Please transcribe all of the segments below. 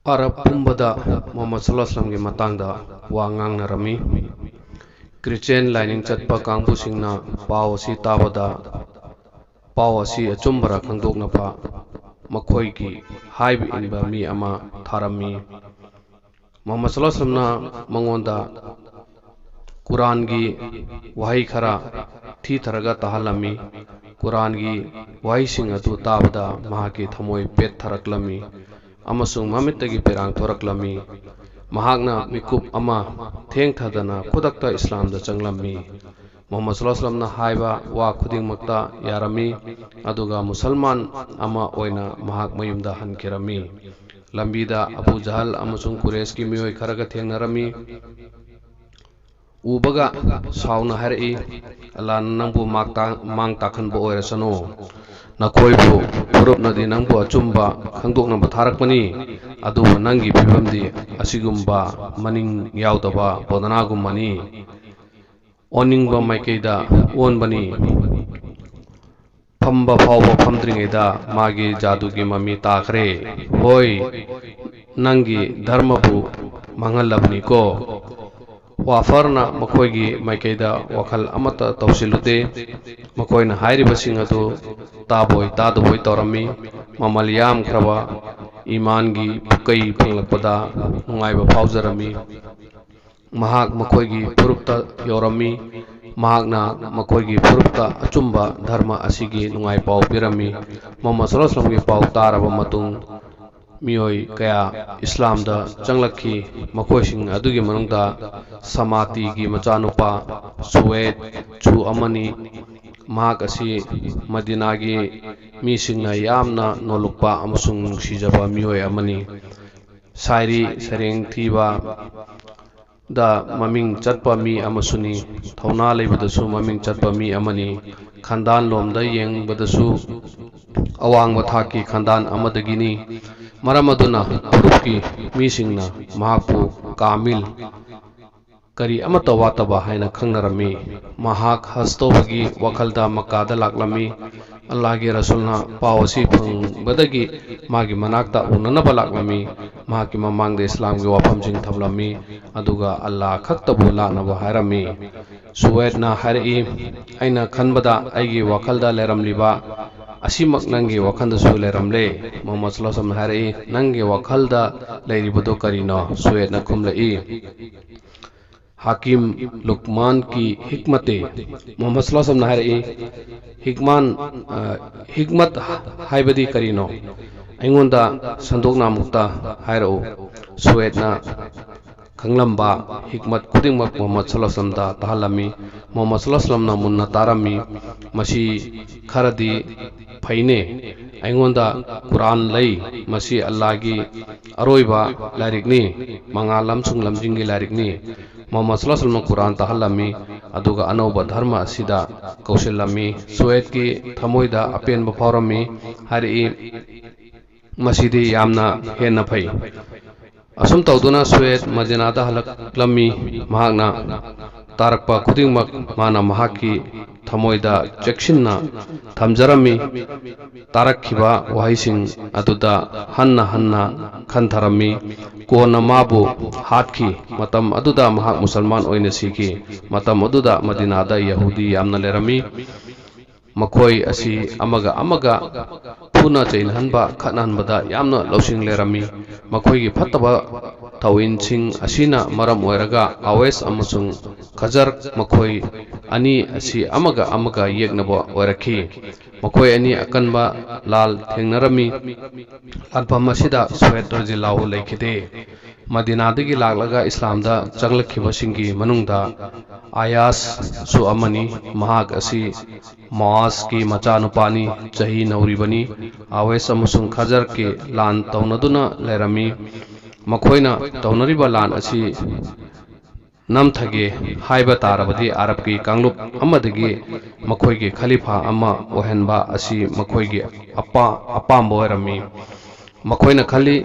Arab pumbada Muhammad sallallahu alaihi wasallam gi matangda wa ngangnarami Christian lining chatpa kangbu singna paw si tabada paw si achumbara khangdokna pa makhoi gi haibi inba mi ama tharami Muhammad sallallahu alaihi wasallam na mangonda Quran gi wahai khara thi tharaga tahalami Quran gi wahai sing atu tabada mahaki thamoi pet tharaklami amasung mamitagi perang thoraklami mahakna mikup ama theng thadana khudakta islam da changlami Muhammad sallallahu alaihi wasallam na haiba wa khuding makta yarami aduga musalman ama oina mahak mayumda hankirami lambida Abu Jahal amasung Quraysh ki miyoi kharaga thengnarami ubaga sauna hari Allah nangbu mang takhan bo oirasano nakoibu purup nadi nangbu achumba khangdok namba tharakmani adu nangi phibamdi asigumba maning yaudaba bodanagum mani oningba maikeida onbani phamba phawba phamdringeida magi jadugi mami takhre hoi nangi dharmabu mangalabni ko wafarna makoigi maikeida wakal amata tawsilute makoina hairiba singatu taboi tadboi torami mamal yam kraba iman gi pukai phanglakpada nungaiba phawjarami mahak makoigi purupta yorami mahakna makoigi purupta achumba dharma asigi nungai pau pirami Muhammad sallallahu alaihi wasallam gi pau taraba matung miyoi kaya Islam da changlakhi makoising adugi manungda samati gi machanupa suwed chu amani mahak asi Madina gi misingna yamna nolukpa amasung nungsijaba miyoi amani sairi sareng thiba da maming chatpa mi amasuni thauna leibadasu maming chatpa mi amani khandan lomda yengbadasu awangba thaki khandan amadagini maramaduna purupki misingna mahakpu kamil kari amata wataba haina khangnarami mahak hastobagi wakhalda makkada laklami Allah gi rasulna pawasi badagi magi manakta unanaba laklami mahaki mamangda Islam gi wafamjing thamlami aduga Allah khaktabu laknaba hairami suwedna hairi aina khanbada aigi wakhalda leramliba asimak nangi wakhalda su leramle Muhammad sallallahu alaihi wasallam hairi nangi wakhalda leiribado karino suwedna khumlai Hakim Luqman ki hikmate Muhammad sallallahu alaihi wasallam hairi hikmat haibadi karino aingonda sandokna mukta hairo suwedna kanglamba hikmat kudingmak Muhammad sallallahu alaihi wasallam da tahalami Muhammad sallallahu alaihi wasallam na munna tarami masi kharadi phaine aingonda Quran lay masi Allah gi aroiba larikni mangalam sung lamjingi larikni Muhammad sallallahu alaihi wasallam Quran tahalami aduga anoba dharma asida kaushilami suwed ki thamoida apen ba phawrami hari masidi yamna henna phai asum tawduna suwed madinada halaklami mahakna tarakpa kudingmak mana mahaki thamoida chekshinna thamjarami tarakhiba wahising aduda hanna khantharami kona mabu hatkhi matam aduda mahak musalman oina siki matam aduda madinada yahudi yamna lerami makhoi asi amaga puna chainhanba khananbada yamna losing lerami makhoi gi phattaba tawin sing asina maram oiraga awes amasung khajar makhoi ani asi amaga yegnaba oirakhi makhoi ani akanba lal thengnarami alpam asida sweater jilau leikhide Madina dagi laglaga Islam da changlakhiba singi manungda Ayas su amani mahak asi Maas ki machanupani chahi nauribani awes amasung khajar ki lan taunaduna lerami makhoina taunariba lan asi namthage haiba tarabadi Arab ki kanglup amadagi makhoi gi khalifa ama ohenba asi makhoi gi apambo rami Makoina khali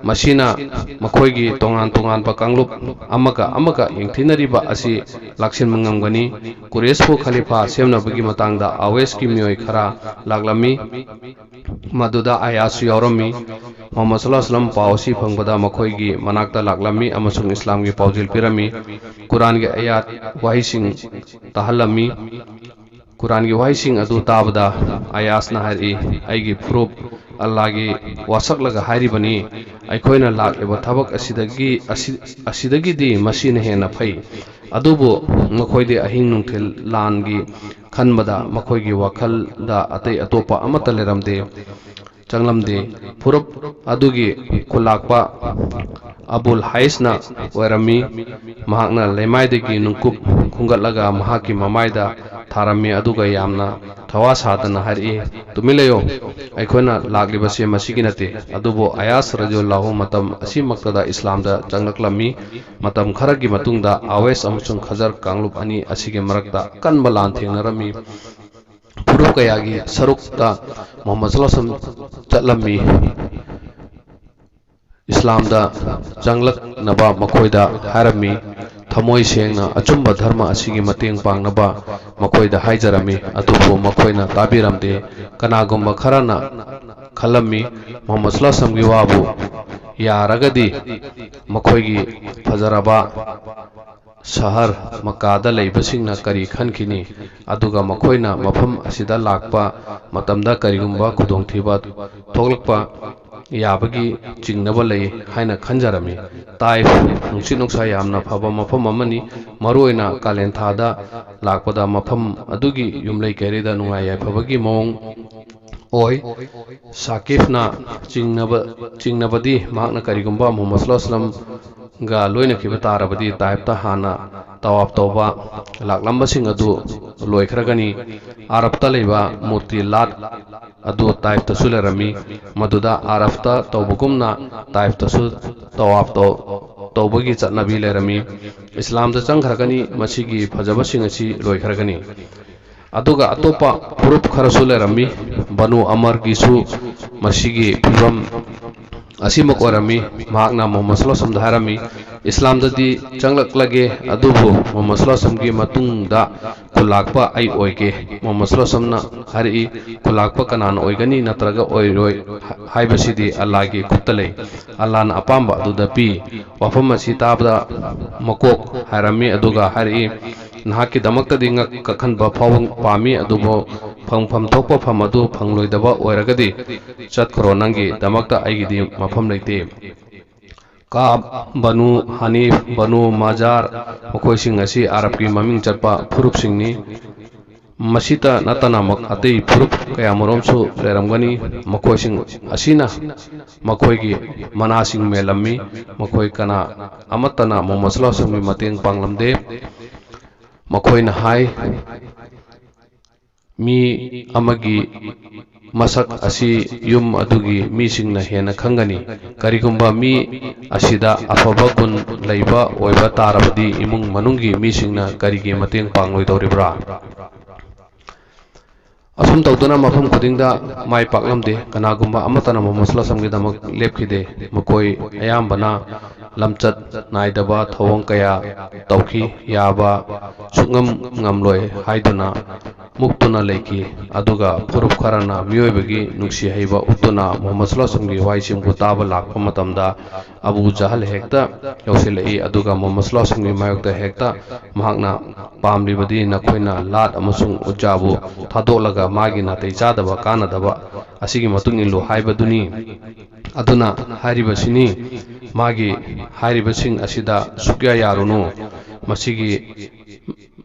masina makoigi tongan ba kanglup amaga yengthinariba asi laksin mangamgani Kurespo Khalifa semnabagi matangda awes ki mioi khara laglami maduda ayasu yaurami Muhammad sallallahu alaihi wasallam pausi phangbada makoigi manakta laglami amasung Islam gi paujil pirami Quran gi ayat wahising tahalami Quran gi wahising adu tabada ayasna hari aigi proof Allah gi wasak laga hari bani aikoina lakleba thabak asidagi di masina hena phai adubo makoide ahing nungthil lan gi khanbada makoigi wakhal da atai atopa amata leramde changlamde purup adugi kulakpa Abul Haisna Werami Mahakna Lemaidagi Nungkup Kungatlaga Mahaki Mamaida Tharami Aduga Yamna Thawasadana Hari Tumilayo Aikona Laglibasi Masiginate Adubo Ayas Rajullahu Matam Asimaktada Islam da Changaklami Matam Kharagi Matungda Awes Amusung Khazar Kanglup Ani Asigi Marakta Kanbalan Thingnarami Puruk Kayagi Sarukta Muhammad Sallallahu Alaihi Wasallam Chatlami Islam da janglak naba makoida harami thamoi sengna achumba dharma asigi mateng pangnaba makoida haijarami atubu makoina tabiramde kanagumba kharana khalami Muhammad sallallahu alaihi wasallam gi wabu yaragadi makoigi fajaraba shahar makada leibasingna kari khankini aduga makoina mafam asida lakpa matamda karigumba khudongthiba thoglakpa yabagi jingnaba lei haina khanjarami taif nungsi nungsa yamna phaba mafam amani maroina kalenthada lakpada mafam adugi yumlei kerida nungai yafabagi mong oi sakifna jingnabadi makna karigumba Muhammad sallallahu alaihi wasallam ga loina kiba tarabadi taifta hana tawaf toba laklamba sing adu loikragani arabta leiba murti lat adu taifta sulerami maduda arafta tawbugumna taifta su tawaf tawbagi chatnabi lerami Islam da changkharagani masigi phajaba sing asi loikragani aduga atopa purup kharasu lerami Banu Amar gisu masigi phibam asimak orami mahakna Muhammad sallallahu alaihi wasallam harami Islam dadi changlak lage adubu Muhammad sallallahu alaihi wasallam gi matungda kulakpa ai oige Muhammad sallallahu alaihi wasallam hari kulakpa kanan oigani natraga oiroi haibasidi Allah gi kuttalei Allah na apamba aduda pi wafam asi tabda makok harami aduga hari nahaki damakta dinga kakhanba phawang pami adubo phangpham thokpa pham adu phangloidaba oiragadi chatkhro nangi damakta aigi di mafam leite Kaab Banu Hanif Banu Majar makoi sing asi Arab ki maming chatpa phurup singni masita natana mak atei phurup kaya moromsu leramgani makoi sing asina makoi gi manasing melami makoi kana amatana Muhammad sallallahu alaihi wasallam mateng panglamde makoi na hai mi amagi masak asi yum adugi mi singna hena khangani karigumba mi asida afaba gun leiba oiba tarabadi imung manungi mi singna karigi mateng pangloi doribra asum tawduna mafam khudingda mai paklamde kanagumba amatana Muhammad sallallahu alaihi wasallam gidamak lepkhide makoi ayambana lamchat naidaba thawang kaya tawki yaba sungam ngamloi haiduna muktuna leiki aduga purup kharana miyoibagi nungsi haiba utuna Muhammad sallallahu alaihi wasallam gi waisim ko taba lakpa matamda Abu Jahal hekta yausilei aduga Muhammad sallallahu alaihi wasallam gi mayokta hekta mahakna pamlibadi nakhoina lat amasung ujabu thadolaga magi na teijadaba kanadaba asigi matungin lo haibaduni aduna haribasini magi haribasing asida sukya yarunu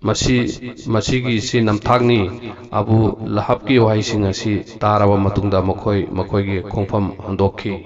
masigi si namthagni Abu Lahab ki wahising asi taraba matungda makoi gi khongpham handokhi